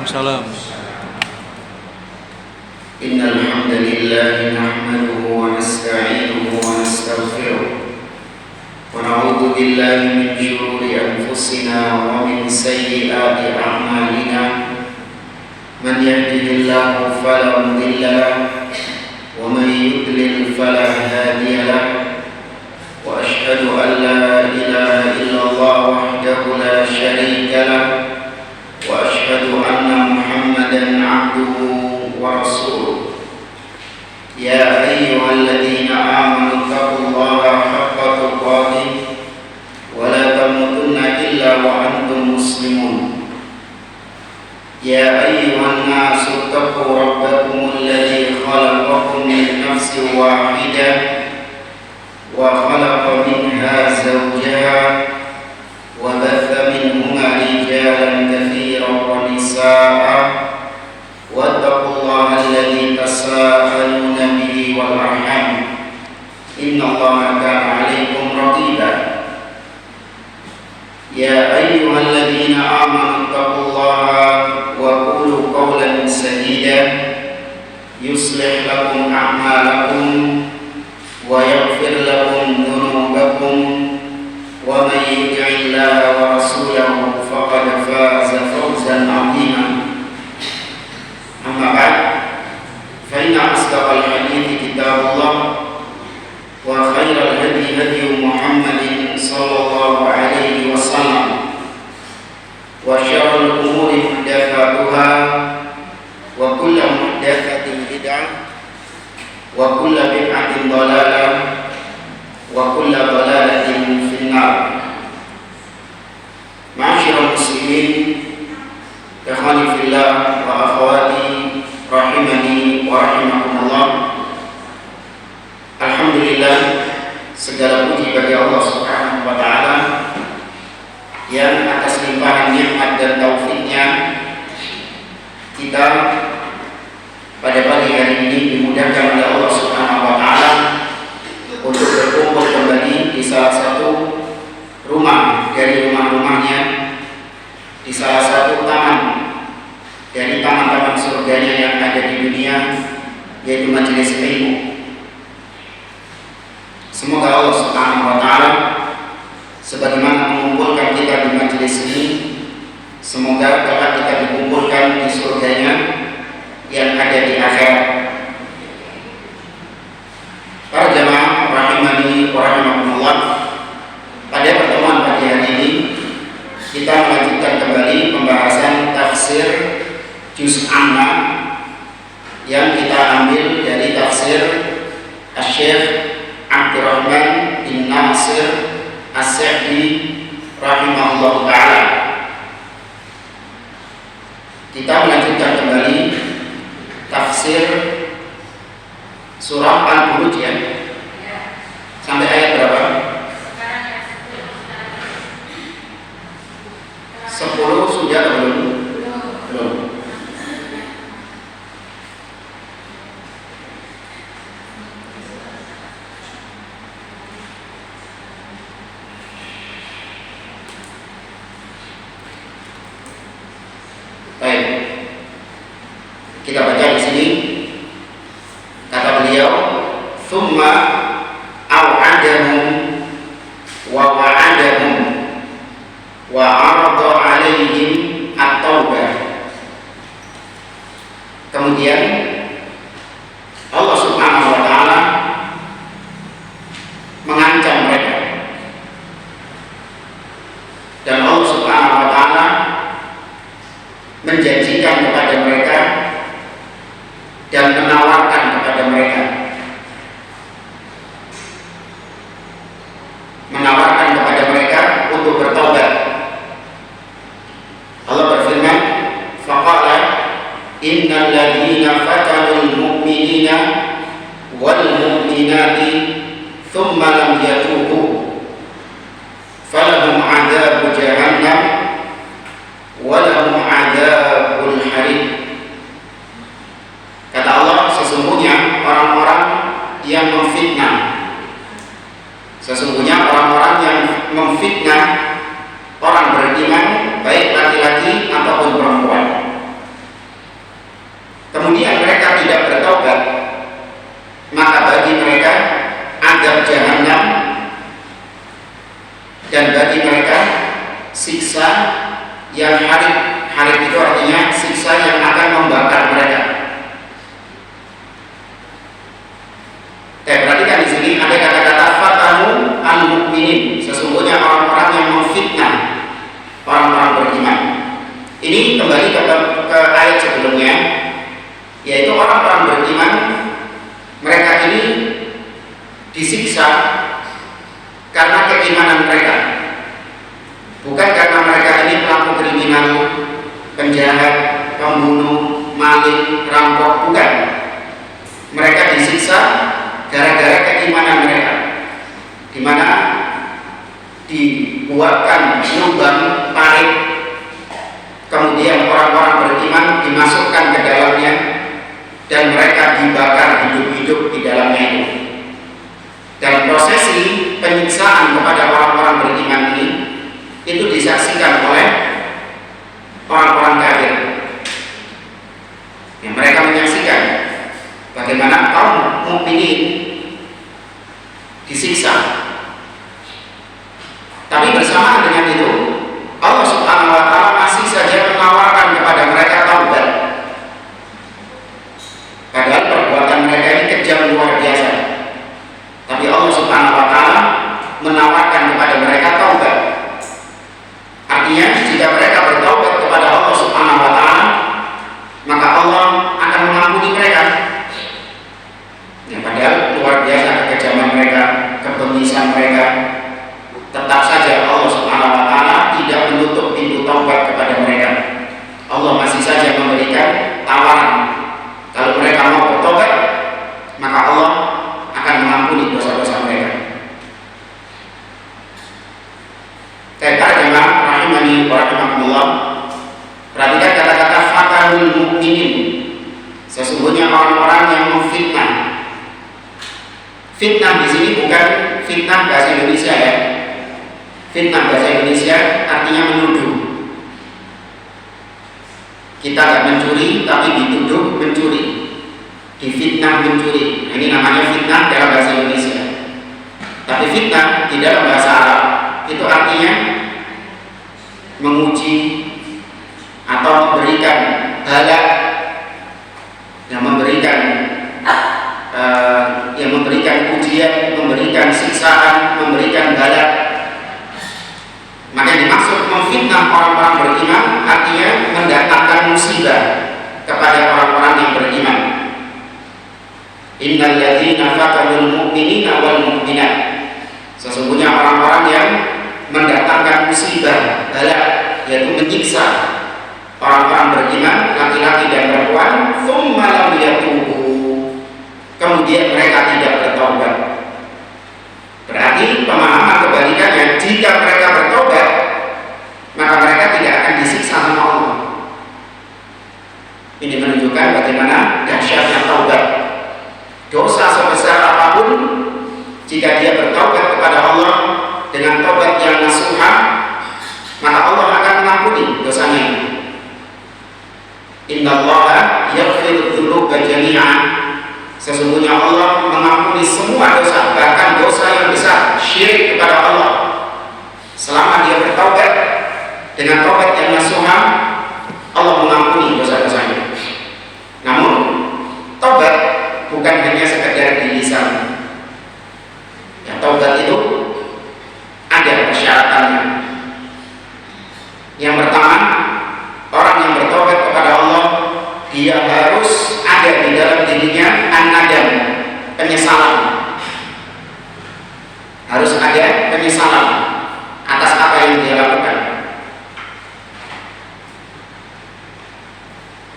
Waalaikumsalam. Innal hamdalillah nahmaduhu wa nasta'inuhu wa nastaghfiruh wa na'udzu billahi min shururi anfusina wa min sayyiati a'malina. Man yahdihillahu fala mudilla lahu wa man yudlil fala hadiya lahu. Wa ashhadu an la ilaha illallah wahdahu la syarika lahu wa ashhadu anna Muhammadan 'abduhu wa rasuluh. Ya ayyuhalladzina amanu taqullaha haqqa tuqatih wa la tamutunna illa wa antum muslimun. Ya ayyuhan nasu taqu rabbakumul ladzi khalaqakum min nafsin wahidah wa khalaqa minha zawjaha wa batha minhuma rijalan katsiran wa nisaa'a wattaqullaha alladzi tasaaluna bihi wal arham innallaha kana 'alaikum raqiba. Ya ayyuhalladzina amanu taqullaha wa qulu qawlan sadida yuslih lakum a'malakum wa yaghfir lakum dhunubakum wa may yuti'illaha wa rasulahu faqad faza fawzan 'azima. Amma ba'd, fa inna asdaqal hadithi kitabullah wa khairal hadi hadi Muhammadin sallallahu alaihi wasallam wa syarrul umuri muhdatsatuha wa kullu muhdatsatin bid'ah wa kullu bid'atin dhalalah wa kullu dhalalatin finnar. Ma'asyiral muslimin, ikhwani fillah wa akhwati rahimani wa rahimakumullah. Alhamdulillah, segala puji bagi Allah Subhanahu wa taala yang atas limpahan nikmat dan taufiknya kita pada pagi hari ini dimudahkan oleh Allah Subhanahu wa taala untuk berkumpul kembali di salah satu rumah dari rumah-rumahnya, di salah satu taman dari taman-taman surganya yang ada di dunia, yaitu majelis ilmu. Semoga Allah Subhanahu wa taala sebagaimana mengumpulkan kita di majelis ini, semoga kelak kita dikumpulkan di surganya yang ada di akhirat. Para jamaah rahimani wa rahimakumullah, pada pertemuan pagi hari ini kita melanjutkan kembali pembahasan tafsir juz amma yang kita ambil dari tafsir Asy-Syaikh Abdurrahman bin Nasir As-Sa'di rahimahullah ta'ala. Kita melanjutkan kembali tafsir surah Al-Buruj ya. Sampai ayat berapa? 10 sudah belum? Belum. Baik. Kita baca di sini. Kata beliau, "Tsumma au'adahum wa wa'adahum wa 'arada 'alaihim at-taubah." Kemudian Allah Subhanahu wa taala mengancam mereka, dan Allah Subhanahu wa taala menjanjikan kepada mereka dan menawarkan kepada mereka, untuk bertaubat. Allah berfirman, faqala innal ladzina fatanul mu'minina wal mu'minati thumma lam yatubu falahum 'adzabu jahannam wa lahum 'adzabul hariq. Kata Allah, sesungguhnya orang-orang yang memfitnah, orang beriman, baik laki-laki ataupun perempuan, dan bagi mereka siksa yang harib. Harib itu artinya siksa yang akan membakar mereka. Perhatikan di sini ada kata-kata fatahu al-mu'minin. Sesungguhnya orang-orang yang memfitnah orang-orang beriman. Ini kembali ke ayat sebelumnya, yaitu orang-orang beriman, mereka ini disiksa karena keimanan mereka, bukan karena mereka ini pelaku kriminal, penjahat, pembunuh, maling, rampok, bukan. Mereka disiksa gara-gara keimanan mereka, di mana dibuatkan lubang parit, kemudian orang-orang beriman dimasukkan ke dalamnya dan mereka dibakar hidup-hidup di dalamnya itu. Dan prosesi penyiksaan kepada orang-orang beriman ini itu disaksikan oleh orang-orang kafir. Ya, mereka menyaksikan bagaimana kaum mukminin disiksa. Tapi bersamaan dengan itu, Allah Subhanahu wa Ta'ala masih saja menawarkan kepada mereka taubat. Padahal perbuatan mereka ini kejam luar biasa. Tapi Allah Subhanahu wa Ta'ala menawarkan kepada mereka taubat. Artinya jika mereka bertaubat kepada Allah Subhanahu wa Ta'ala, maka Allah akan mengampuni mereka. Ya, padahal luar biasa kekejaman mereka, kebengisan mereka. Tetap saja Allah Subhanahu wa Ta'ala tidak menutup pintu taubat kepada mereka. Allah masih saja memberikan tawaran. Kalau mereka mau bertobat, maka Allah akan mengampuni dosa-dosa mereka. Para jemaah rahimani wa rahimakumullah, perhatikan kata-kata fatanul mu'minin. Sesungguhnya orang-orang yang memfitnah. Fitnah di sini bukan fitnah bahasa Indonesia ya. Fitnah bahasa Indonesia artinya menuduh. Kita tidak mencuri, tapi dituduh mencuri. Difitnah mencuri. Ini namanya fitnah dalam bahasa Indonesia. Tapi fitnah di dalam bahasa Arab itu artinya menguji atau memberikan bala, yang memberikan ujian, memberikan siksaan, memberikan bala. Maka yang dimaksud memfitnah orang-orang beriman artinya mendatangkan musibah kepada orang-orang yang beriman. Innal ladzina fatanul mu'minina wal mu'minat. Sesungguhnya orang-orang yang mendatangkan musibah, bala, yaitu menyiksa orang-orang beriman, laki-laki dan perempuan, tsumma lam yatubu. Kemudian mereka tidak bertobat. Berarti pemahaman kebalikannya, jika mereka bertobat, maka mereka tidak akan disiksa sama Allah. Ini menunjukkan bagaimana dahsyatnya taubat. Dosa sebesar apapun, jika dia bertobat kepada Allah dengan taubat yang nasuha, maka Allah akan mengampuni dosanya. Innallaha yaghfiru dzunuba jami'an. Sesungguhnya Allah mengampuni semua dosa, bahkan dosa yang besar, syirik kepada Allah. Selama dia bertaubat dengan taubat yang nasuha, Allah mengampuni dosa-dosanya. Namun, taubat bukan hanya sekedar di lisan. Ya, taubat itu ada persyaratannya. Yang pertama, orang yang bertaubat kepada Allah, dia harus ada di dalam dirinya an-nadam, penyesalan. Harus ada penyesalan atas apa yang dia lakukan.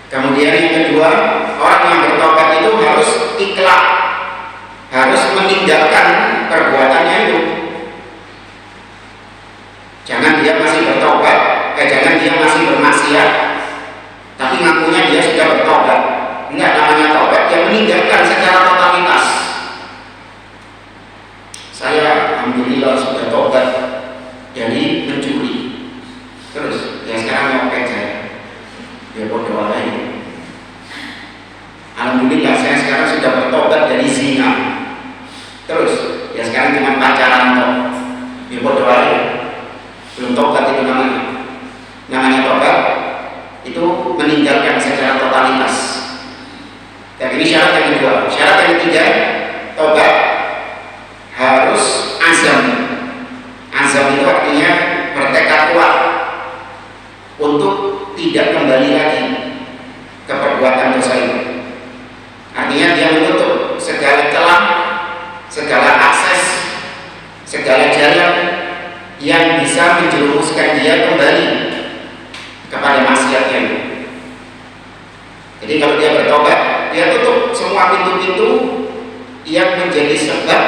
Kemudian yang kedua, orang yang bertobat itu harus ikhlas, harus meninggalkan perbuatannya itu. Jangan dia masih bertobat, jangan dia masih bermaksiat, tapi ngakunya dia sudah bertobat. Enggak, namanya tobat yang meninggalkan secara totalitas. Saya alhamdulillah sudah tobat dari mencuri. Terus ya sekarang nyopet saya. Ya bodoh lain. Alhamdulillah saya sekarang sudah bertobat dari zina. Terus ya sekarang cuma pacaran toh. Ya bodoh lain. yang bisa menjerumuskan dia kembali kepada maksiatnya. Jadi kalau dia bertobat, dia tutup semua pintu-pintu yang menjadi sebab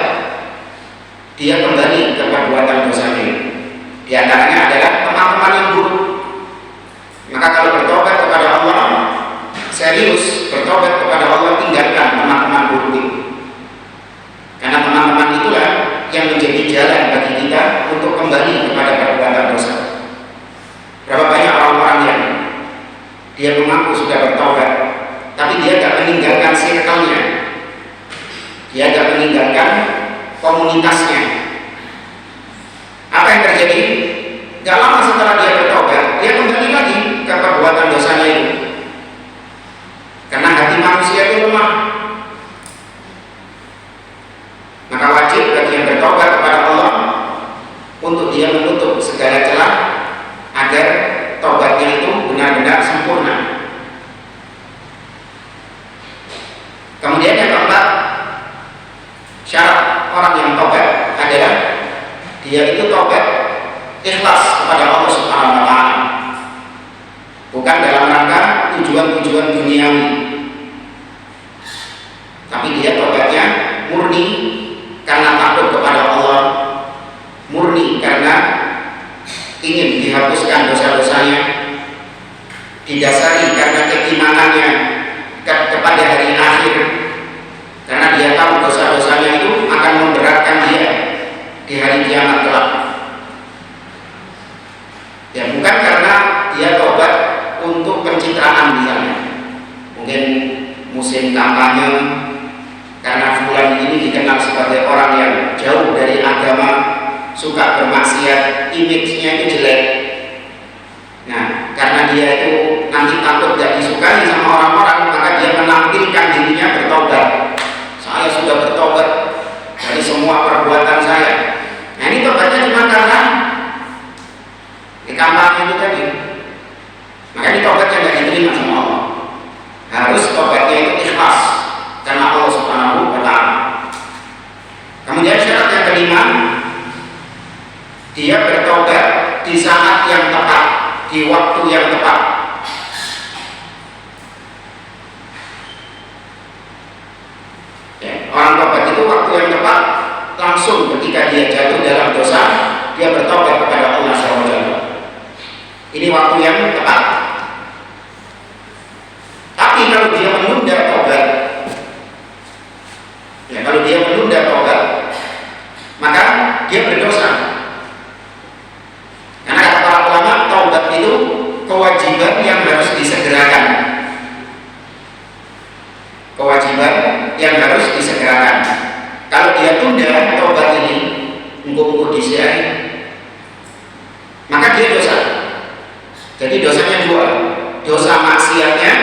dia kembali ke perbuatan dosanya. Di antaranya adalah teman-teman yang buruk. Maka kalau bertobat kepada Allah, serius bertobat kepada Allah, tinggalkan teman-teman buruk itu. Karena teman-teman itulah yang menjadi jalan bagi kita untuk kembali kepada perbuatan dosa. Berapa banyak orang-orang yang dia mengaku sudah bertobat, tapi dia tidak meninggalkan circle-nya, dia tidak meninggalkan komunitasnya. Apa yang terjadi? Gak lama setelah dia bertobat, dia kembali lagi ke perbuatan dosanya itu. Karena hati manusia itu lemah. Maka wajib bagi yang bertobat kepada Allah untuk dia menutup segala celah agar tobatnya itu benar-benar sempurna. Kemudian yang keempat, syarat orang yang tobat adalah dia itu tobat ikhlas kepada Allah Subhanahu wa taala. Bukan dalam rangka tujuan-tujuan duniawi. Tapi dia tobatnya murni karena takut kepada Allah, murni karena ingin dihapuskan dosa-dosanya, didasari karena keimanannya kepada hari akhir, karena dia tahu dosa-dosanya itu akan memberatkan dia di hari kiamat kelak. Ya, bukan karena dia tobat untuk pencitraan misalnya, mungkin musim kampanye, karena fulan ini dikenal sebagai orang yang jauh dari agama, suka bermaksiat, image-nya itu jelek. Nah, karena dia itu nanti takut gak disukai sama orang-orang, maka dia menampilkan dirinya bertobat. Saya sudah bertobat dari semua perbuatan saya. Nah, ini tobatnya cuma karena di kampanye itu tadi. Maka ini tobatnya gak diterima sama Allah. Harus tobatnya itu ikhlas karena Allah Subhanahu wa taala. Kemudian syarat yang kelima, dia bertobat di saat yang tepat, di waktu yang tepat. Ya, orang tobat itu waktu yang tepat, langsung ketika dia jatuh dalam dosa, dia bertobat kepada Allah SWT. Ini waktu yang tepat. Tapi kalau dia menunda tobat, ya, kalau dia menunda tobat, maka dia berdosa. Karena kata para ulama, taubat itu kewajiban yang harus disegerakan. Kewajiban yang harus disegerakan. Kalau dia tunda taubat ini, engkau disiai, maka dia dosa. Jadi dosanya dua, dosa maksiatnya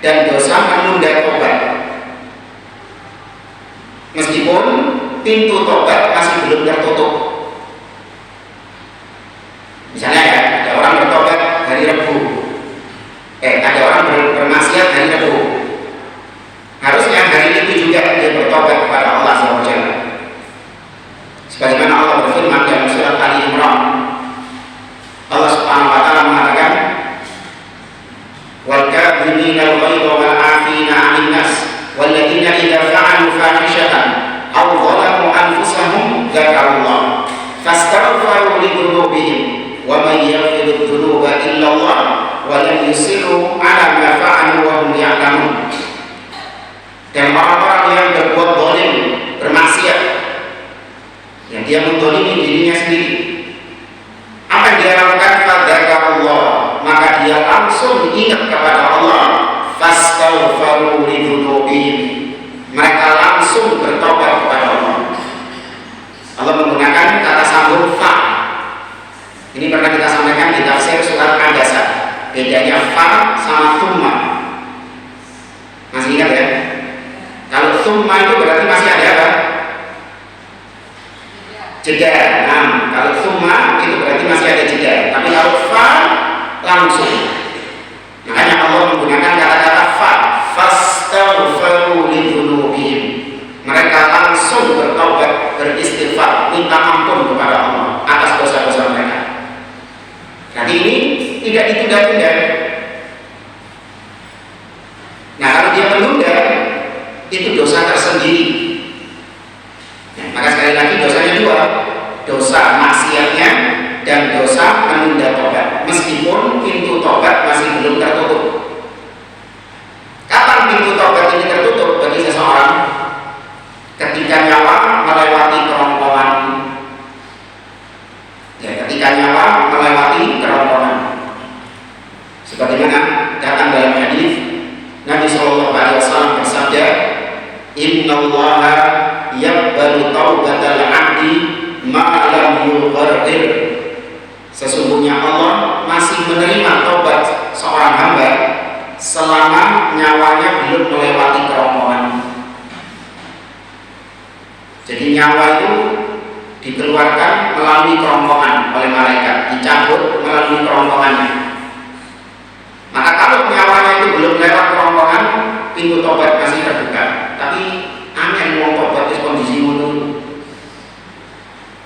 dan dosa menunda taubat. Meskipun pintu tobat masih belum tertutup. Misalnya ya, ada orang bertobat hari Rabu, ada orang bermaksiat hari Rabu. Harusnya hari itu juga dia bertobat kepada Allah SWT. Sebagaimana Allah berfirman dalam surat Ali Imran, Allah Subhanahu wa taala mengatakan, "Wal kadhimina al-ghaidha wal 'afina 'anil nas wal ladzina idza fa'alu fahishatan aw dhalamu anfusahum dzakarullah fastaghfiru li dzunubihim wa may yaghfiru dzunuba illa Allah wa lam yusirru 'ala ma fa'alu wa hum ya'lamun." Dan orang-orang yang berbuat zalim, bermaksiat, yang dia menzalimi dirinya sendiri, apa yang dia lakukan? Fadzakarullah, maka dia langsung ingat kepada Allah. Fastaghfiru li dzunubihim, mereka langsung bertobat kepada Allah. Allah menggunakan kata sambung fa. Ini pernah kita sampaikan di tafsir surat An-Nisa. Bedanya fa sama thumma. Masih ingat ya? Kalau thumma itu berarti masih ada apa? Jeda. Nah, kalau thumma itu berarti masih ada jeda. Tapi kalau fa langsung. Makanya Allah menggunakan kata-kata fa. Fastaghfiru li dzunubihim. Mereka langsung bertaubat, beristighfar, minta ampun kepada Allah atas dosa-dosa dosa maksiatnya dan dosa menunda tobat, meskipun pintu tobat masih belum tertutup. Kapan pintu tobat ini tertutup bagi seseorang? Ketika nyawa melewati kerongkongan. Ya, ketika nyawa melewati kerongkongan. Sebagaimana datang dalam hadis Nabi Shallallahu Alaihi Wasallam bersabda, Innallaha yaqbalu taubatal 'abdi ma lam yughargir. Sesungguhnya Allah masih menerima taubat seorang hamba selama nyawanya belum melewati kerongkongan. Jadi nyawa itu dikeluarkan melalui kerongkongan oleh malaikat, dicabut melalui kerongkongannya. Maka kalau nyawanya itu belum lewat kerongkongan, pintu tobat masih terbuka. Tapi aneh mau tobat di kondisi mundur.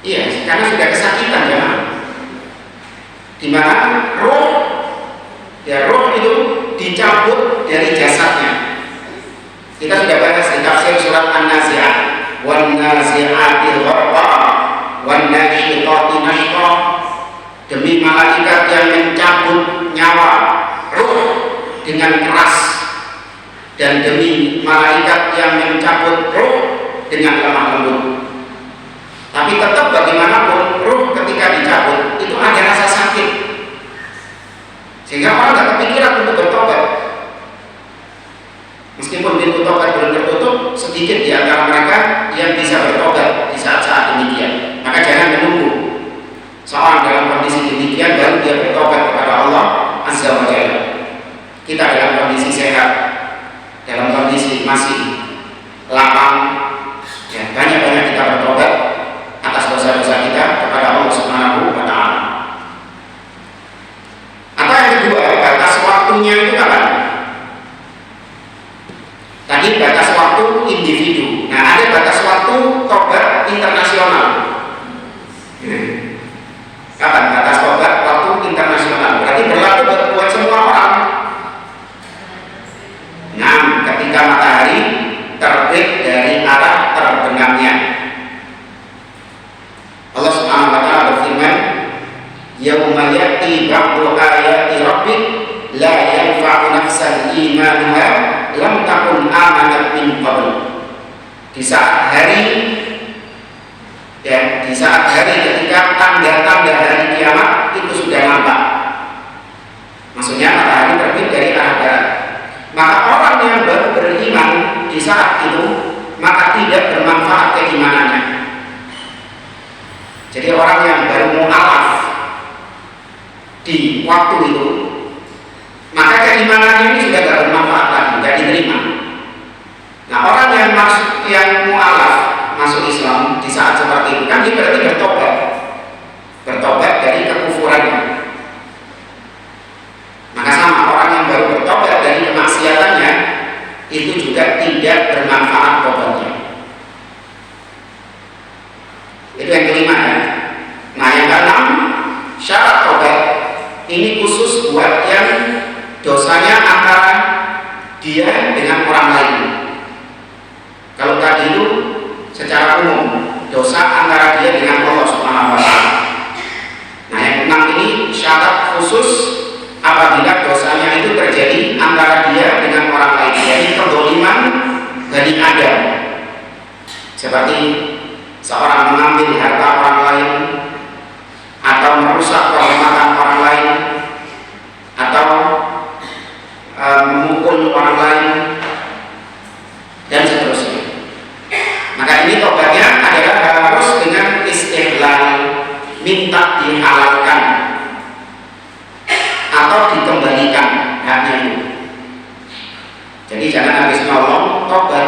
Iya, karena sudah kesakitan ya. Di mana roh itu dicabut dari jasadnya. Kita sudah bahas di tafsir surat An-Nazi'at, wan nazi'ati gharqa, wan nasyitati nashqa. Demi malaikat yang mencabut nyawa roh dengan keras, dan demi malaikat yang mencabut roh dengan lemah lembut. Tapi tetap bagaimanapun roh ketika dicabut itu ada rasa sakit, sehingga orang tidak kepikiran untuk bertobat. Meskipun pintu tobat belum tertutup, sedikit di antara mereka yang bisa bertobat di saat-saat demikian. Maka jangan menunggu seorang dalam kondisi demikian baru dia bertobat kepada Allah Azza wa Jalla. Kita dalam kondisi sehat, dalam kondisi masih lapang, ya, banyak-banyak kita bertobat atas dosa-dosa kita kepada Allah Subhanahu wa Ta'ala. Atau yang kedua, batas waktunya itu kapan? Tadi batas waktu individu. Nah, ada batas waktu tobat internasional. Kapan batas tobat waktu internasional? Berarti berlaku buat semua orang. Nah, ketika matahari terbit dari arah terbenamnya. Allah Subhanahu wa Ta'ala berfirman, "Yauma ya'ti ba'du ayati rabbik la yanfa'u nafsan imanuha lam takun amanat min qabl." Di saat hari ketika tanda-tanda hari kiamat itu sudah nampak. Maksudnya matahari terbit dari arah barat. Maka orang yang baru beriman di saat itu maka tidak bermanfaat keimanannya. Jadi orang yang baru mu'alaf di waktu itu, maka keimanannya ini sudah tidak bermanfaat lagi, tidak diterima. Nah, orang yang mu'alaf masuk Islam di saat seperti itu kan dia berarti bertobat dari kekufurannya. Maka sama orang yang baru bertobat dari kemaksiatannya itu juga tidak bermanfaat tobatnya. Itu yang kelima ya. Nah, yang keenam, syarat tobat ini khusus buat yang dosanya antara dia dengan orang lain. Kalau tadi itu secara umum dosa antara dia dengan Allah Subhanahu wa Ta'ala. Nah, yang keenam ini syarat khusus apabila dosanya itu terjadi antara dia dengan orang lain. Jadi kezaliman Bani Adam, seperti seorang mengambil harta orang lain, atau merusak kehormatan orang lain, atau memukul orang lain, dan seterusnya. Maka ini tobatnya adalah harus dengan istihlal, minta dihalalkan atau dikembalikan haknya itu. Jadi jangan habis nolong tobat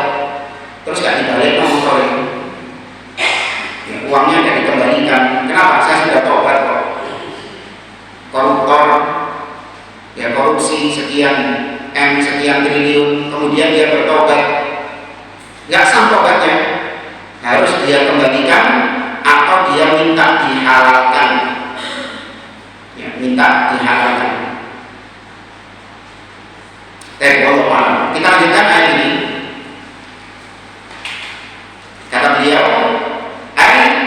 terus gak dibalik motor itu. Uangnya tidak dikembalikan. Kenapa? Saya sudah tobat kok. Koruptor, ya korupsi sekian M, sekian triliun, kemudian dia bertobat, nggak sah tobatnya, harus dia kembalikan atau dia minta dihalalkan. Ya, minta dihalalkan. Kita lanjutkan ayat ini. Kata beliau,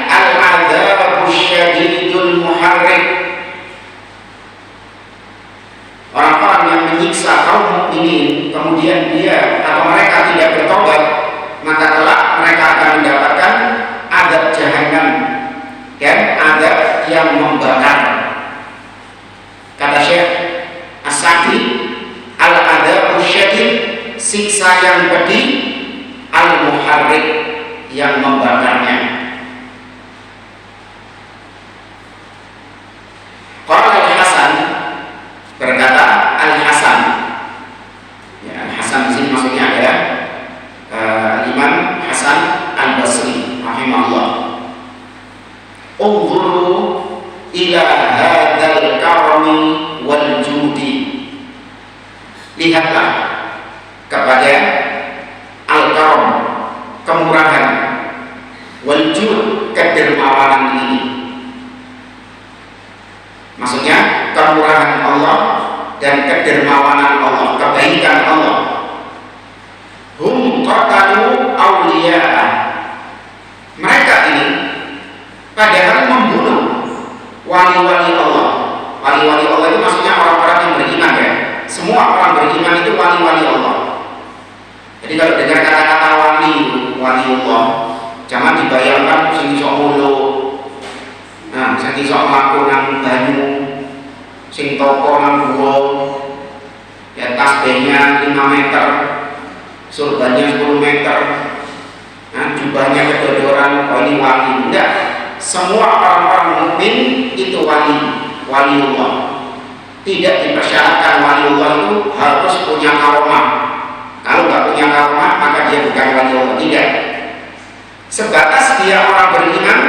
al-'adzabu unzuru ila hadzal karami wal judi. Lihatlah kepada al-karam, kemurahan, wal jud, kedermawanan ini. Maksudnya kemurahan Allah dan kedermawanan Allah, kebaikan Allah. Hum qatalu awliya'a. Mereka ini padahal membunuh wali-wali Allah. Wali-wali Allah itu maksudnya orang-orang yang beriman ya. Semua orang beriman itu wali-wali Allah. Jadi kalau dengar kata-kata wali Allah, jangan dibayangkan sing iso ngulu. Nah, sing iso mlaku nang banyu, sing toko nang guwa. Ya tasbihnya 5 meter, surbannya 10 meter. Nah, jubahnya kedodoran, ini wali. Enggak. Semua orang-orang mukmin itu waliullah. Tidak dipersyaratkan waliullah itu harus punya karomah. Kalau nggak punya karomah maka dia bukan waliullah. Tidak. Sebatas dia orang beriman,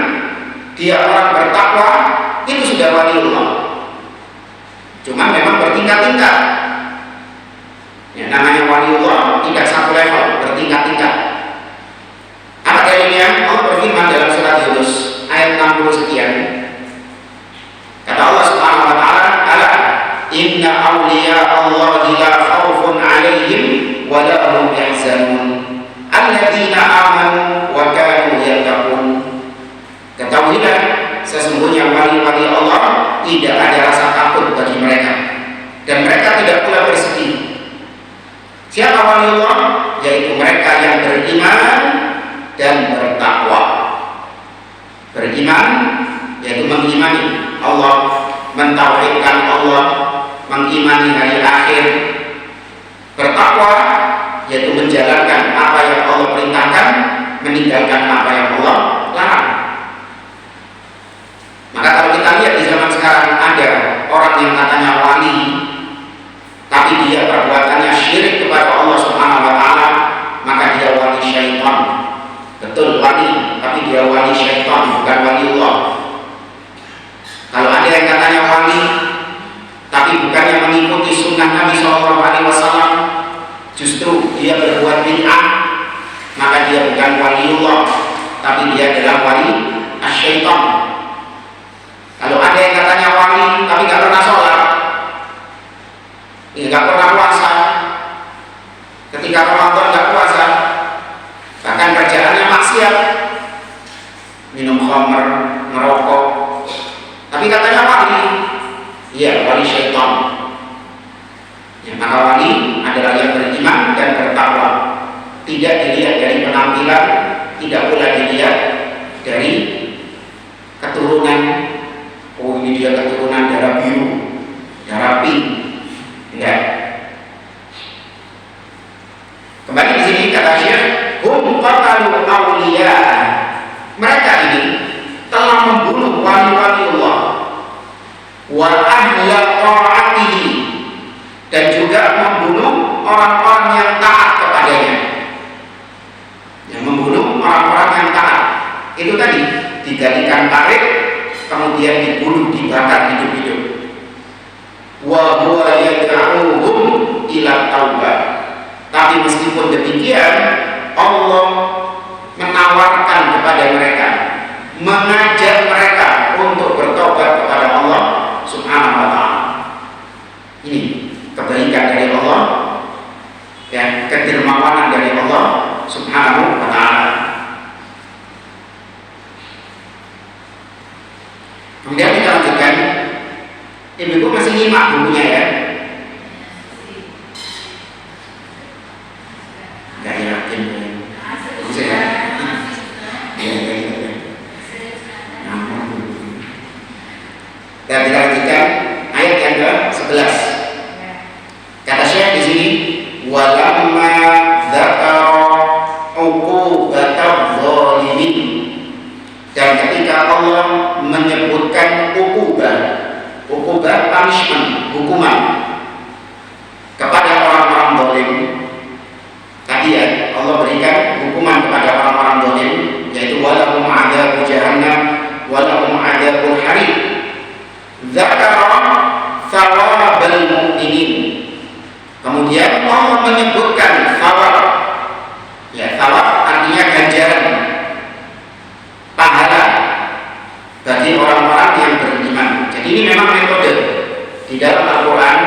dia orang bertakwa, itu sudah waliullah. Cuma memang bertingkat-tingkat. Ya, namanya waliullah tidak satu level, bertingkat-tingkat. Apa dalilnya? Allah berfirman dalam surat Yunus ayat 60 sekian. Kata Allah Subhanahu wa taala, "Ala inna awliya Allah la khaufun 'alaihim wa la hum yahzanun alladzina amanu wa kanu yattaqun." Ketahuilah, sesungguhnya wali-wali Allah tidak ada rasa takut bagi mereka dan mereka tidak pula bersedih. Siapa wali Allah? Yaitu mereka yang beriman dan bertakwa. Beriman yaitu mengimani Allah, mentauhidkan Allah, mengimani hari akhir. Bertakwa yaitu menjalankan apa yang Allah perintahkan, meninggalkan apa yang Allah larang. Maka kalau kita lihat di zaman sekarang ada orang yang katanya wali, tapi dia perbuatannya syirik kepada Allah Subhanahu wa taala, maka dia wali syaitan. Betul wali, tapi dia wali syaitan, bukan wali Allah. Kalau ada yang katanya wali, tapi bukannya mengikuti sunnah Nabi SAW, justru dia berbuat bid'ah, maka dia bukan wali Allah, tapi dia adalah wali syaitan. Kalau ada yang katanya wali, tapi nggak pernah sholat, nggak pernah puasa, ketika Ramadan nggak puasa, bahkan kerjaannya maksiat, minum khamr, merokok, tapi katanya wali, iya wali syaitan. Ya, maka wali adalah yang beriman dan bertakwa. Tidak dilihat dari penampilan, tidak pula dilihat dari keturunan. Oh, ini dia keturunan darah biru, darah pink. Enggak. Kembali di sini kata Syekh, hum qatalu awliya. Mereka ini telah membunuh wali-wali Allah wa ahla ta'atihi, dan juga membunuh orang-orang yang taat kepadanya. Yang membunuh orang-orang yang taat itu tadi digalikan tarik, kemudian dibunuh, dibakar hidup-hidup. Wa huwa yad'uhum ila taubah. Tapi meskipun demikian, Allah menawarkan kepada mereka, mengajak mereka untuk bertobat kepada Allah Subhanahu wa taala. Ini kebaikan dari Allah dan kedermawanan dari Allah Subhanahu wa taala. Kemudian kita lanjutkan. Ibu masih nyimak bukunya ya? Gak yakin ya? Dan kita lanjutkan ayat yang ke-11. Kata Syekh di sini, walamma dzakara uqubatal zalimin. Dan ketika Allah menyebutkan ukubah punishment, hukuman kepada orang-orang zalim. Tadi ya, Allah berikan hukuman kepada orang-orang zalim, yaitu walahum 'adzabu jahannam walahum Di dalam Al-Quran,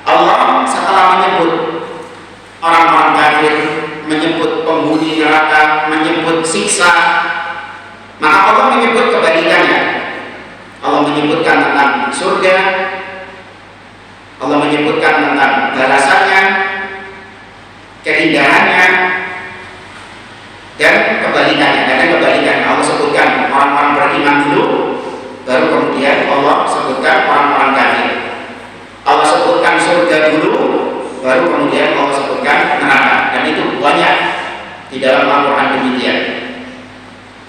Allah setelah menyebut orang-orang kafir, menyebut penghuni neraka, menyebut siksa, maka Allah menyebut kebalikannya. Allah menyebutkan tentang surga, Allah menyebutkan tentang balasannya, keindahannya, dan kebalikannya. Karena kebalikannya Allah sebutkan orang-orang beriman dulu, baru kemudian Allah sebutkan orang-orang kafir. Allah sebutkan surga dulu, baru kemudian Allah sebutkan neraka. Dan itu banyak di dalam Al-Quran demikian.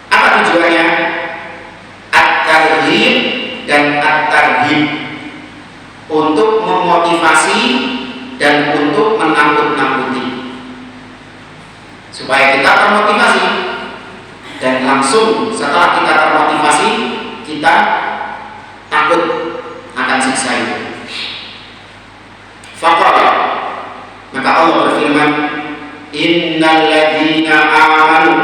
Apa tujuannya? At-targhib dan at-tarhib, untuk memotivasi dan untuk menakut-nakuti, supaya kita termotivasi, dan langsung setelah kita termotivasi kita takut akan siksa itu. Faqala, maka Allah berfirman, innal ladzina amanu,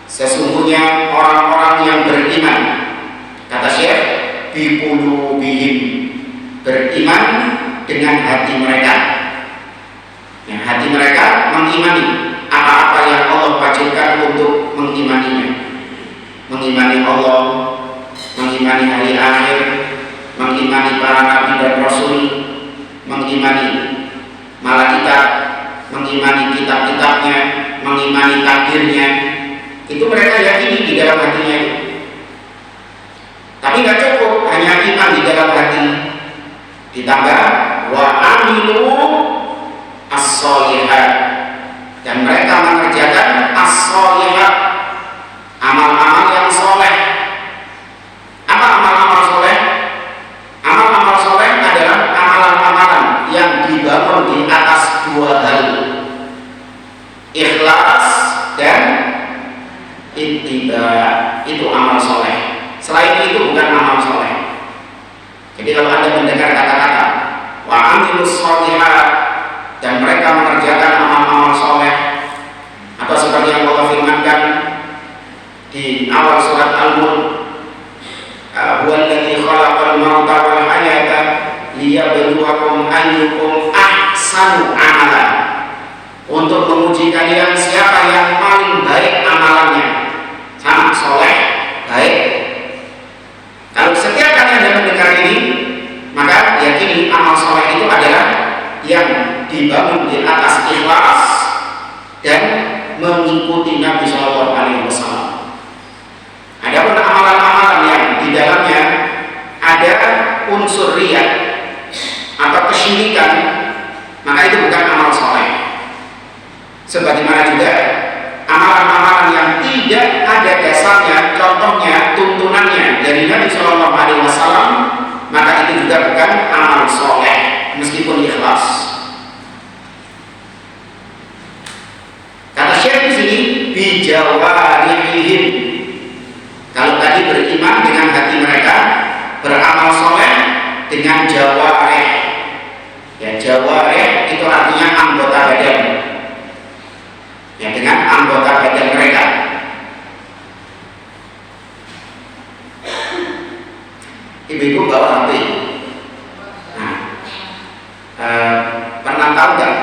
sesungguhnya orang-orang yang beriman, kata Syekh, bi qulubihim, beriman dengan hati mereka. Yang hati mereka mengimani apa-apa yang Allah wajibkan untuk mengimaninya. Mengimani Allah, mengimani hari akhir, mengimani para nabi dan rasul, mengimani malaikat, mengimani kitab-kitabnya, mengimani takdirnya. Itu mereka yakini di dalam hatinya. Tapi nggak cukup hanya iman di dalam hati, ditambah wa amilu as-sholihat, dan mereka mengerjakan as-sholihat, amal-amal yang soleh. Apa amal-amal soleh? Amal-amal soleh adalah amalan-amalan yang dibangun di atas dua hal, ikhlas dan ittiba. Itu amal soleh. Selain itu bukan amal soleh. Jadi kalau Anda mendengar kata-kata wa amilus sholihat, dan mereka mengerjakan amal-amal soleh, atau seperti yang Allah firmankan di awal surat Al-Mulk, huwallazi khalaqal mauta wal hayata liyabluwakum ayyukum ahsanu amala, untuk menguji kalian siapa yang paling baik amalannya. Sama, soleh, baik. Kalau setiap kali Anda mendengar ini, maka yakini amal soleh itu adalah yang dibangun di atas ikhlas dan mengikuti Nabi Shallallahu Alaihi Wasallam. Adapun amalan-amalan yang di dalamnya ada unsur riya atau kesyirikan, maka itu bukan amal soleh. Sebagaimana juga amalan-amalan yang tidak ada dasarnya, contohnya, tuntunannya dari Nabi Shallallahu Alaihi Wasallam, maka itu juga bukan amal soleh meskipun ikhlas. Kata Syekh di sini, bijawarihim. Kalau tadi beriman dengan hati mereka, beramal soleh dengan jawarih. Ya, jawarih itu artinya anggota badan. Ya, dengan anggota badan mereka. Ibu-ibu bawa HP. Nah, pernah tahu nggak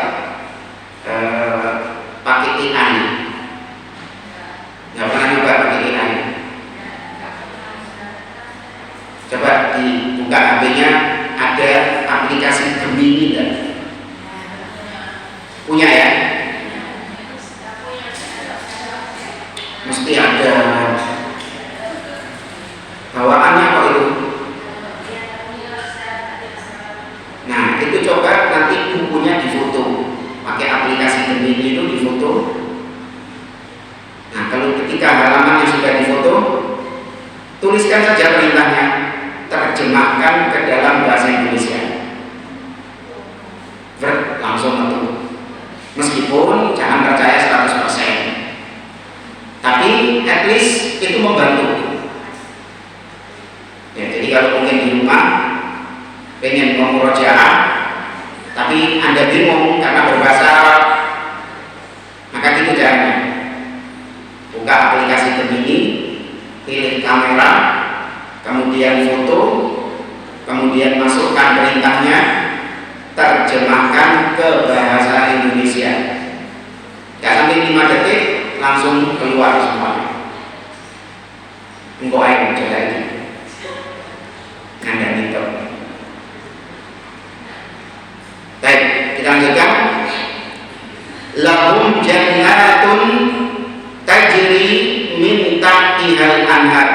pakai AI? Nggak pernah nyoba pakai AI? Coba dibuka HP-nya, ada aplikasi Gemini nggak? Punya ya? Mesti ada. Bawaannya kok itu? Nah, itu coba nanti bukunya difoto, pakai aplikasi Gemini itu difoto. Nah, kalau ketika halamannya sudah difoto, tuliskan saja perintahnya, terjemahkan ke dalam bahasa Indonesia. Langsung metu. Meskipun jangan percaya 100%, tapi at least itu membantu. Ya, jadi kalau mungkin di rumah pengen memurojaah, tapi Anda bingung karena berbahasa Arab, maka itu jangan. Buka aplikasi Gemini, pilih kamera, kemudian foto, kemudian masukkan perintahnya, terjemahkan ke bahasa Indonesia. Gak sampai 5 detik langsung keluar semuanya. Engkau air jaga ini Anda minta. Baik, kita lanjutkan. Lahum jannatun tajri min tahtihal anhar.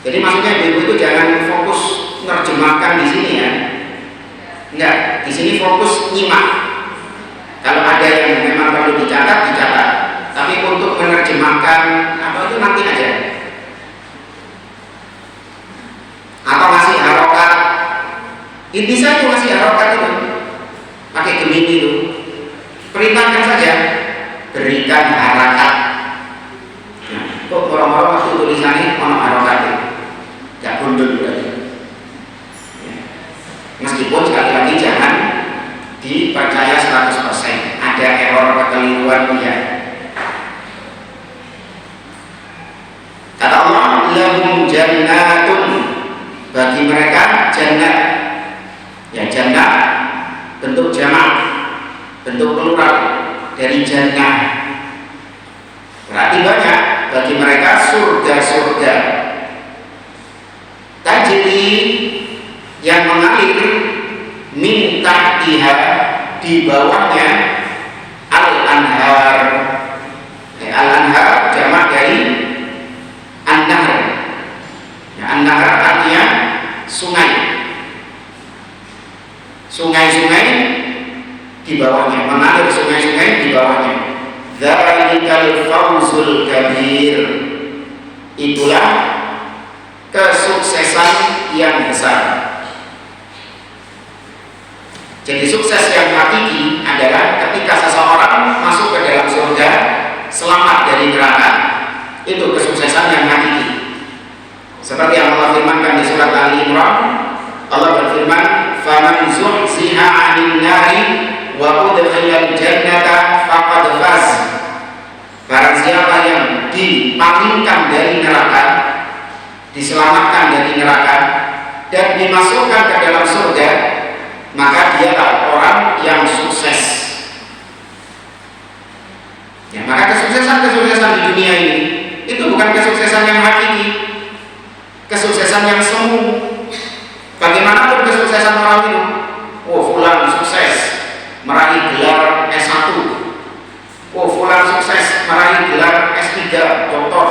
Jadi maksudnya ibu itu jangan fokus menerjemahkan di sini ya. Enggak, di sini fokus nyimak. Kalau ada yang memang perlu dicatat, dicatat. Tapi untuk menerjemahkan apa itu nanti aja. Atau ngasih harokat. Inti saya ngasih harokat itu pakai gemini itu. Perintahkan saja, berikan harakat. Nah, kok orang-orang waktu tulisannya mau harokat itu, gak gundul berarti. Meskipun sekali lagi jangan dipercaya 100%, ada error kekeliruan ya. Kata Allah, lahum jannatun, bagi mereka jannat. Ya, jannat bentuk jamak, bentuk plural dari jannah. Berarti banyak, bagi mereka surga-surga tajri yang mengalir min tahtiha, di bawahnya al-anhar. Al-anhar jamak dari an-nahr. Ya, an-nahr artinya sungai. Sungai-sungai di bawahnya, mengalir sungai-sungai di bawahnya. Dzalikal fawzul kabir. Itulah kesuksesan yang besar. Jadi sukses yang hakiki adalah ketika seseorang masuk ke dalam surga, selamat dari neraka. Itu kesuksesan yang hakiki. Seperti yang Allah firmankan di surat Ali Imran, Allah berfirman, "Faman zuhziha 'anil nari wa udkhilal jannata faqad faz." Barang siapa yang dipalingkan dari neraka, diselamatkan dari neraka dan dimasukkan ke dalam surga, maka dialah orang yang sukses. Ya, maka kesuksesan di dunia ini itu bukan kesuksesan yang hakiki, kesuksesan yang semu. Bagaimanapun kesuksesan orang itu, oh fulan sukses meraih gelar S1, oh fulan sukses meraih gelar S3, doktor,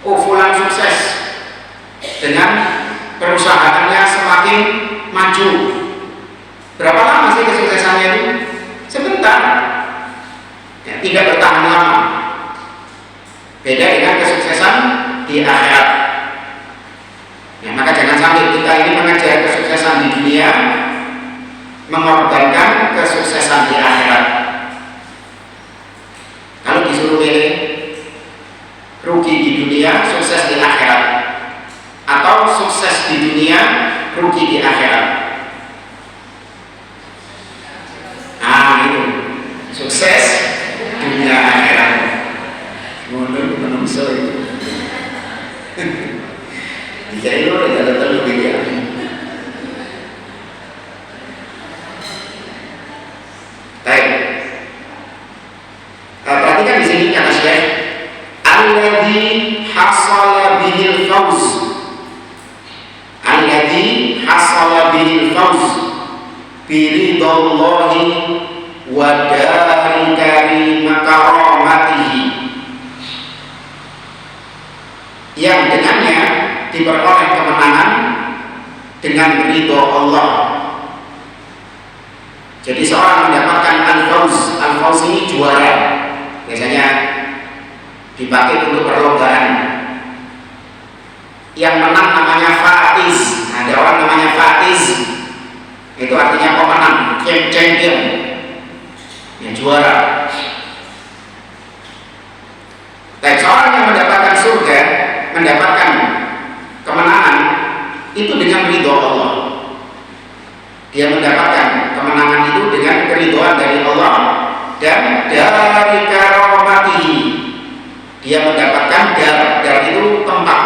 oh fulan sukses dengan perusahaannya semakin maju. Berapa lama sih kesuksesannya itu? Sebentar, ya, tidak bertahan lama. Beda dengan kesuksesan di akhirat. Ya, maka jangan sampai kita ini mengejar kesuksesan di dunia, mengorbankan kesuksesan di akhirat. Kalau disuruh pilih, rugi di dunia, sukses di akhirat, atau sukses di dunia, rugi di akhirat. Nah itu sukses dunia akhirat. Mundur menungso itu. Jadi lo tidak terlalu beda. Baik. Perhatikan di sini kata Syekh, alladzi hasala bihil fawz. Alladzi hasala bihil fawz biridallahi wa dari karimatihi, yang dengannya diperoleh kemenangan dengan ridho Allah. Jadi seorang mendapatkan al-fawz. Al-fawz ini juara, biasanya dipakai untuk perlombaan. Yang menang namanya faiz. Ada orang namanya faiz, itu artinya pemenang, champion, ya juara. Dan seorang yang mendapatkan surga, mendapatkan kemenangan itu dengan ridho Allah. Dia mendapatkan kemenangan itu dengan keridhaan dari Allah dan dari karamatihi. Dia mendapatkan dar itu tempat.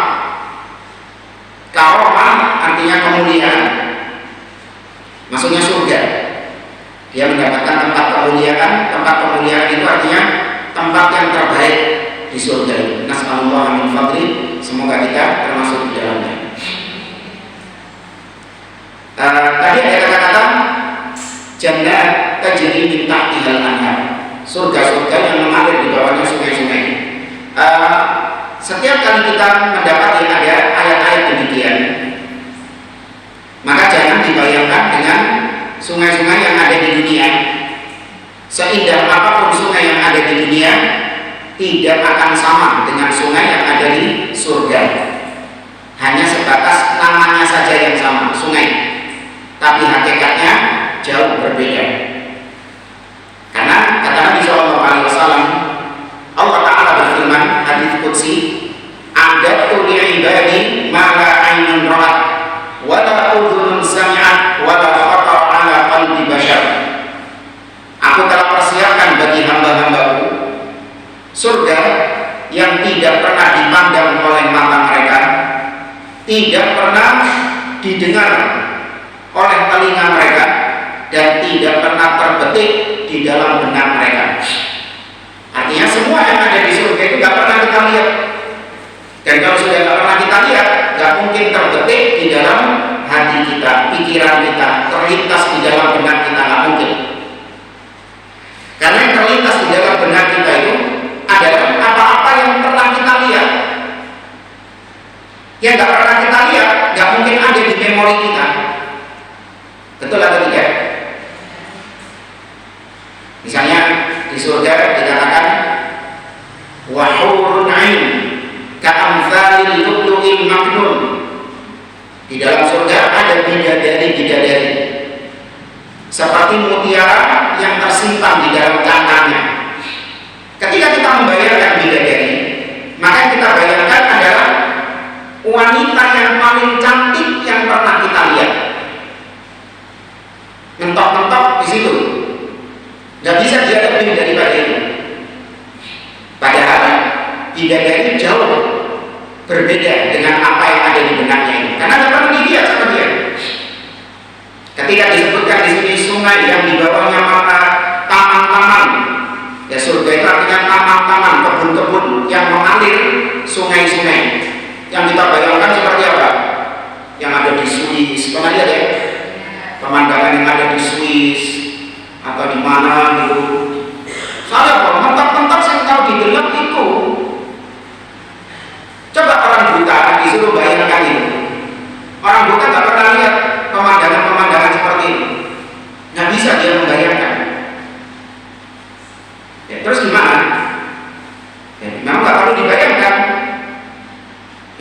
Karamah artinya kemuliaan. fadli, semoga kita termasuk di dalamnya. Tadi ada kata-kata jannat tajri min tahtihal anhar, surga-surga yang mengalir di bawahnya sungai-sungai. Setiap kali kita mendapati ada ayat-ayat demikian, maka jangan dibayangkan dengan sungai-sungai yang ada di dunia. Seindah apapun sungai yang ada di dunia, tidak akan sama dengan sungai yang ada di surga. Hanya sebatas namanya saja yang sama, sungai, tapi hakikatnya jauh berbeda. Karena kata Nabi SAW, Allah Ta'ala berfirman, hadits qudsi, a'dadtu li'ibadi ma la 'ainun ra'at wa la udhunun sami'at wa la khatara 'ala qalbi bashar. Aku telah persiapkan bagi hamba-hambaku surga yang tidak pernah dipandang oleh mata mereka, tidak pernah didengar oleh telinga mereka, dan tidak pernah terbetik di dalam benak mereka. Artinya semua yang ada di surga itu gak pernah kita lihat. Dan kalau sudah gak pernah kita lihat, gak mungkin terbetik di dalam hati kita, pikiran kita, terlintas di dalam benak kita, gak mungkin. Karena yang terlintas di dalam benak kita itu adalah apa-apa yang pernah kita lihat. Yang gak pernah kita lihat, gak mungkin ada di memori kita. Betul atau tidak? Misalnya di surga dikatakan wa hurun 'ain ka'amtsalil lu'lu'il maknun. Di dalam surga ada bidadari-bidadari seperti mutiara yang tersimpan di dalam cangkangnya. Ketika kita membayangkan bidadari, maka yang kita bayangkan adalah wanita yang paling cantik yang pernah kita lihat. Mentok-mentok di situ. Gak bisa dia lebih daripada itu. Padahal bidadari jauh berbeda dengan apa yang ada di benaknya ini. Karena gak pernah dilihat sama dia. Ketika disebutkan di sini sungai yang di bawahnya mata taman-taman, ya surga itu artinya taman-taman, kebun-kebun yang mengalir sungai-sungai. Yang kita bayangkan seperti apa? Yang ada di Swiss, pernah lihat ya? Pemandangan yang ada di Swiss atau di mana gitu. Saya kok mentok-mentok saya tahu di dalam itu. Coba orang buta disuruh bayangkan itu. Orang buta tak pernah lihat pemandangan-pemandangan seperti ini. Nggak bisa dia membayangkan. Ya, terus gimana? Ya, memang nggak perlu dibayangkan.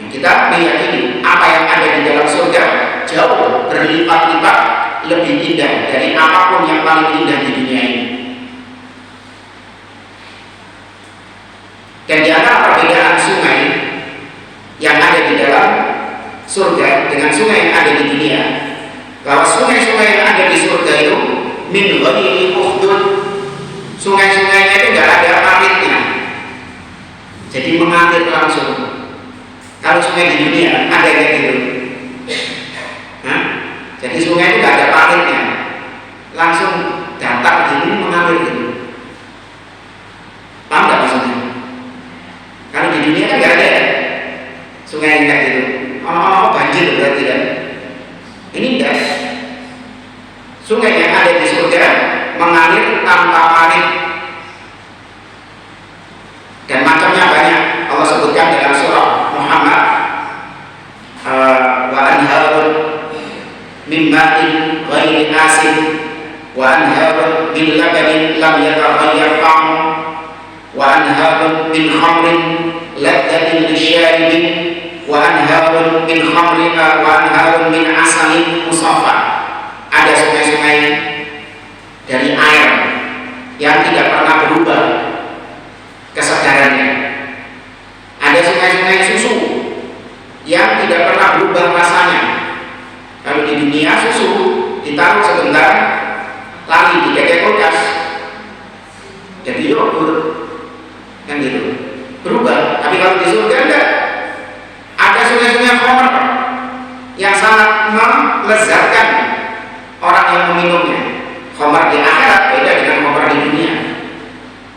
Yang kita meyakini apa yang ada di dalam surga jauh berlipat-lipat lebih indah dari apapun yang paling indah di dunia ini. Dan di antara perbedaan sungai yang ada di dalam surga dengan sungai yang ada di dunia, bahwa sungai-sungai yang ada di surga itu min ghairi ukhdud, sungai-sungainya itu nggak ada paritnya, jadi mengalir langsung. Kalau sungai di dunia ada kayak gitu. Jadi sungai itu gak ada paritnya, langsung datar gini mengalir gitu. Paham gak maksudnya? Kalau di dunia kan gak ada sungai yang kayak gitu. Orang-orang banjir berarti kan. Ini enggak. Sungai yang ada di surga mengalir tanpa parit. Dan macamnya banyak. Allah sebutkan dalam surah Muhammad, wa anharun min ma'in ghairi asin wa anharun min labanin lam yataghayyar ta'muhu wa anharun min khamrin ladzatin lisyaribin wa anharun min khamrin wa anharun min asalin musaffa. Ada sungai-sungai dari air yang tidak pernah berubah kesegarannya. Ada sungai-sungai susu yang tidak pernah berubah rasanya. Kalau di dunia susu ditaruh sebentar, lari di kulkas, jadi yogurt, kan gitu, berubah. Tapi kalau di surga enggak. Ada sungai-sungai khamr yang sangat melezatkan orang yang meminumnya. Khamr di akhirat beda dengan khamr di dunia.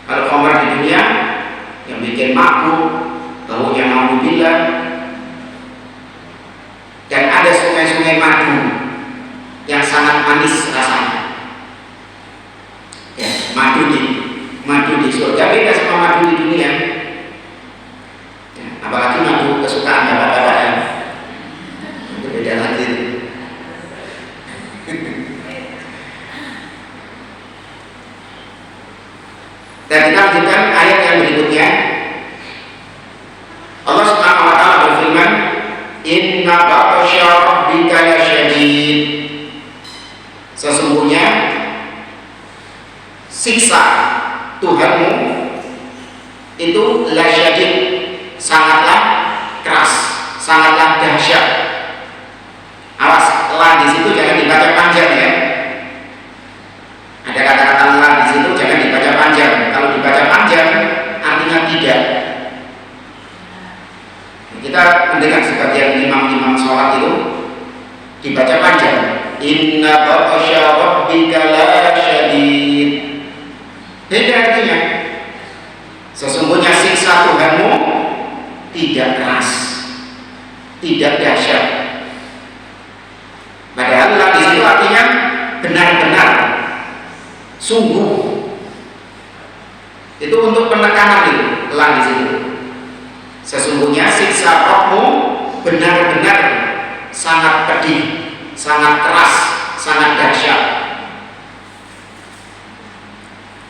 Kalau khamr di dunia yang bikin mabuk, baunya naudzubillah. Dan ada sungai-sungai madu yang sangat manis rasanya. Ya, madu di surga beda sama madu di dunia. Ya, apalagi madu kesukaan bapak-bapak ya. Itu beda lagi. Dan kita lanjutkan ayat yang berikutnya. Allah Subhanahu wa taala berfirman, "Inna batsya rabbika lasyadid." Sesungguhnya siksa Tuhanmu itu lasyadid, sangatlah keras, sangatlah dahsyat. Awas, la di situ jangan dibaca panjang ya. Ada kata-kata la di situ jangan dibaca panjang. Kalau dibaca panjang artinya tidak. Kita mendengar sebagian imam-imam sholat itu dibaca panjang. Inna batsya rabbika lasyadid. Beda artinya. Sesungguhnya siksa Tuhanmu tidak keras, tidak dahsyat. Padahal di situ artinya benar-benar, sungguh. Itu untuk penekanan itu, di situ. Sesungguhnya siksa Rabbmu benar-benar sangat pedih, sangat keras, sangat dahsyat.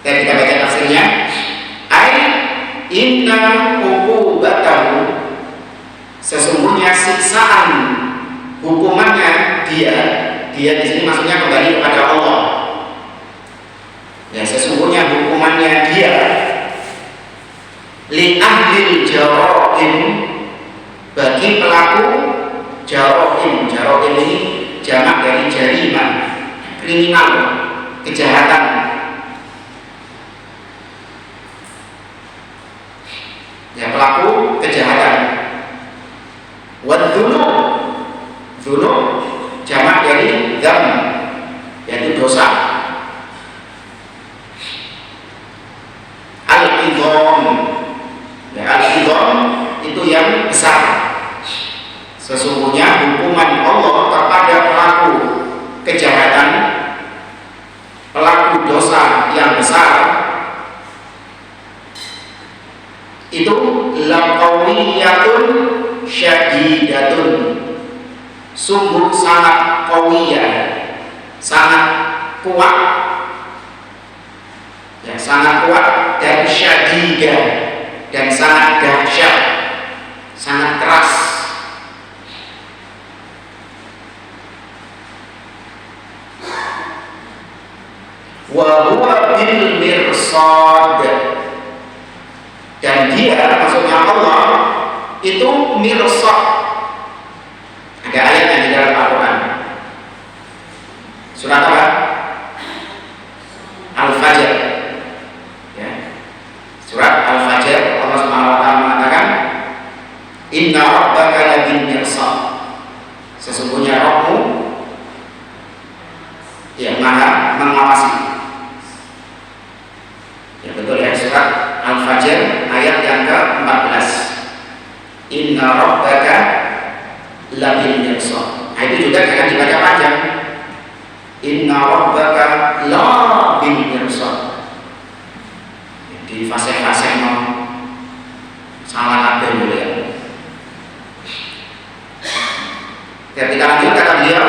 Dan kita baca tafsirnya. Inna uqubatahu, sesungguhnya siksaan hukumannya dia di sini maksudnya kembali kepada Allah. Ya, sesungguhnya hukumannya dia li ahlil jaraim, bagi pelaku jaraim. Jaraim ini jamak dari jarimah, kriminal, kejahatan. Ya, pelaku kejahatan. Wadzunub, dzunub jamak dari dzam, yaitu dosa. Al-idham, ya, al-idham itu yang besar. Sesungguhnya hukuman Allah kepada pelaku kejahatan, pelaku dosa yang besar itu laqawiyatun syadidatun, sungguh sangat qawiyah, sangat kuat, ya, sangat kuat, dan syadidah, dan sangat dahsyat, sangat keras. Wa huwa bil mirsad, dan dia, maksudnya Allah, itu mirsad. Ada ayatnya di dalam Al-Quran. Surat apa? Al-Fajr. Ya. Surat Al-Fajr, Allah Subhanahu wa taala mengatakan, "Inna rabbaka labil mirsad." Sesungguhnya Rabbmu yang Maha mengawasi. Ya, betul ya, surat Al-Fajr ayat yang ke-14. Inna rabbaka labil mirsad. Nah, itu juga jangan dibaca panjang. Inna rabbaka labil mirsad. Di fase-fase mau salah kabeh boleh. Ya, kita lanjut kata beliau,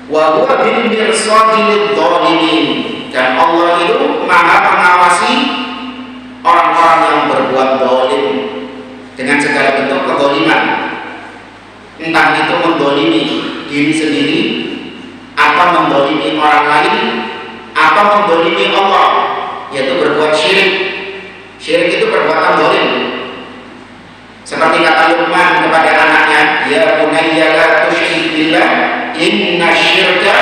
wa huwa bil mirsadil dzalimin, dan Allah itu Maha mengawasi orang-orang yang berbuat zalim dengan segala bentuk kezaliman, entah itu menzalimi diri sendiri, atau menzalimi orang lain, atau menzalimi Allah, yaitu berbuat syirik. Syirik itu perbuatan zalim. Seperti kata Luqman kepada anaknya, ya bunayya la tusyrik billah, inna syirka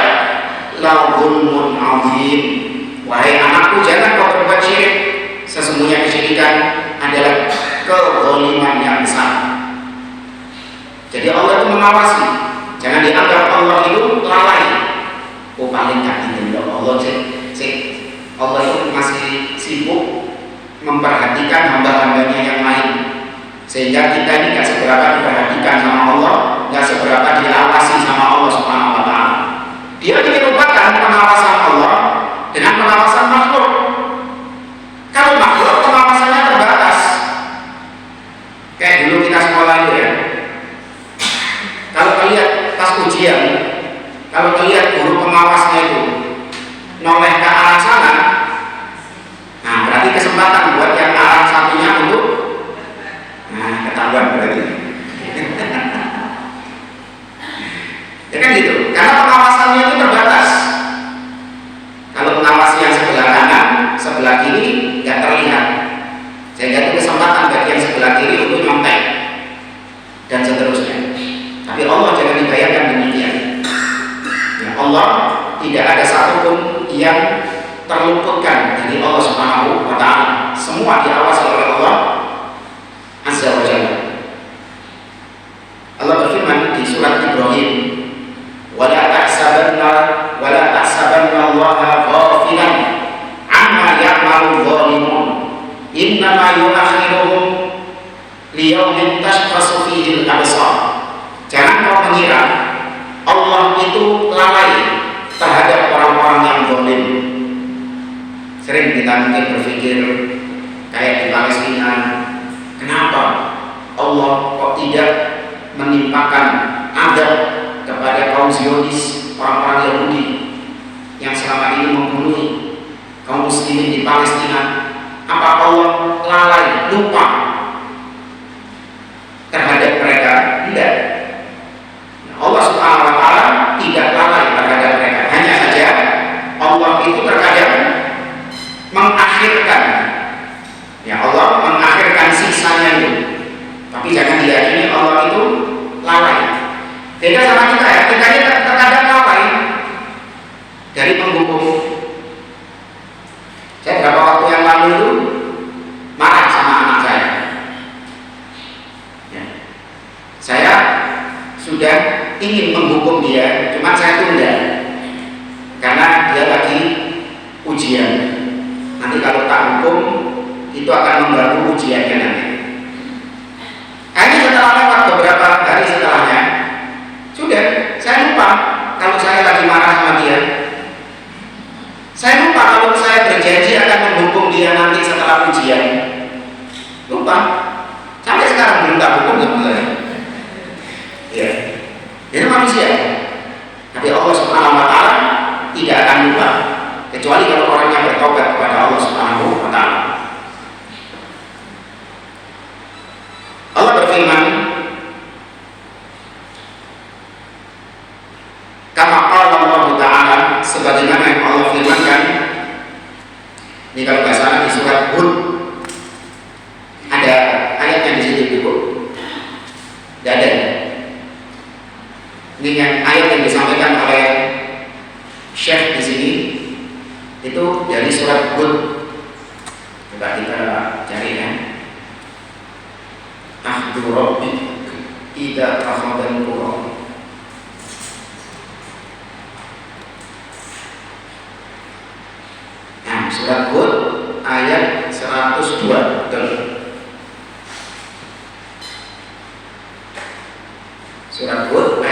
la dzulmun adzim. Wahai anakku, jangan kau berbuat syirik. Sesungguhnya kesyirikan adalah kezaliman yang besar. Jadi Allah itu mengawasi. Jangan dianggap Allah itu lalai. Oh, paling gak gitu Allah Allah itu masih sibuk memperhatikan hamba-hambanya yang lain. sehingga kita ini nggak seberapa diperhatikan sama Allah, nggak seberapa diawasi sama Allah Subhanahu wa Ta'ala. Dia dilupakan pengawasan Allah dengan pengawasan makhluk. Kalau makhluk pengawasannya terbatas, kayak dulu kita sekolah itu ya. Kalau kalian pas ujian, kalau kalian guru pengawasnya itu noleh ke arah sana, nah berarti kesempatan buat yang arah satunya untuk ketahuan berarti. Ya kan gitu, karena pengawasannya itu terbatas. Kalau pengawas yang sebelah kanan, sebelah kiri nggak terlihat, sehingga itu kesempatan bagi yang sebelah kiri untuk nyontek dan seterusnya. Tapi Allah jangan dibayangkan demikian. Ya, Allah tidak ada satupun yang terluputkan dari Allah Subhanahu wa Ta'ala. Semua diawasi oleh Allah Azza wa Jalla. Allah berfirman di surat Ibrahim, "Wala tahsabanna Allaha ghafilan amma ya'malu dhalimun, innama yu'akhiruhum liyaumin tashkhasu fihi al-absar." Jangan kau mengira Allah itu lalai terhadap orang-orang yang zalim. Sering kita mungkin berpikir kayak di Palestina, kenapa Allah kok tidak menimpakan adab kepada kaum Zionis, orang-orang Yahudi yang selama ini membunuh kaum muslimin di Palestina? Apa Allah lalai, lupa terhadap mereka? Tidak. Allah Subhanahu wa Ta'ala tidak lalai terhadap mereka. Hanya saja Allah itu terkadang mengakhirkan, ya Allah mengakhirkan siksanya itu. Tapi jangan diyakini Allah itu lalai. Beda sama kita ya, kita ini terkadang lalai dari menghukum. Saya beberapa waktu yang lalu itu marah sama anak saya. Ya. Saya sudah ingin menghukum dia, cuma saya tunda karena dia lagi ujian. Nanti kalau tak hukum itu akan mengganggu ujiannya nanti. Akhirnya setelah lewat beberapa hari setelahnya, sudah saya lupa kalau saya lagi marah sama dia. Saya lupa kalau saya berjanji akan menghukum dia nanti setelah ujian. Lupa. Sampai sekarang belum tak hukum sebenarnya. Ya. Ini manusia. Tapi Allah Subhanahu wa Ta'ala tidak akan lupa kecuali kalau orangnya bertobat kepada Allah Subhanahu wa Ta'ala. Allah berfirman, kama qala Allah Ta'ala, sebagaimana yang Allah firmankan. Ini kalau nggak salah di surat Hud ada ayatnya di situ Ibu. Tidak ada. Ini yang ayat yang disampaikan oleh Syekh di sini itu dari surat Hud. Coba kita cari ya. Ahdu Rabbik idza akhadhal qura. Nah, surat Hud ayat 102. Betul. Surat Hud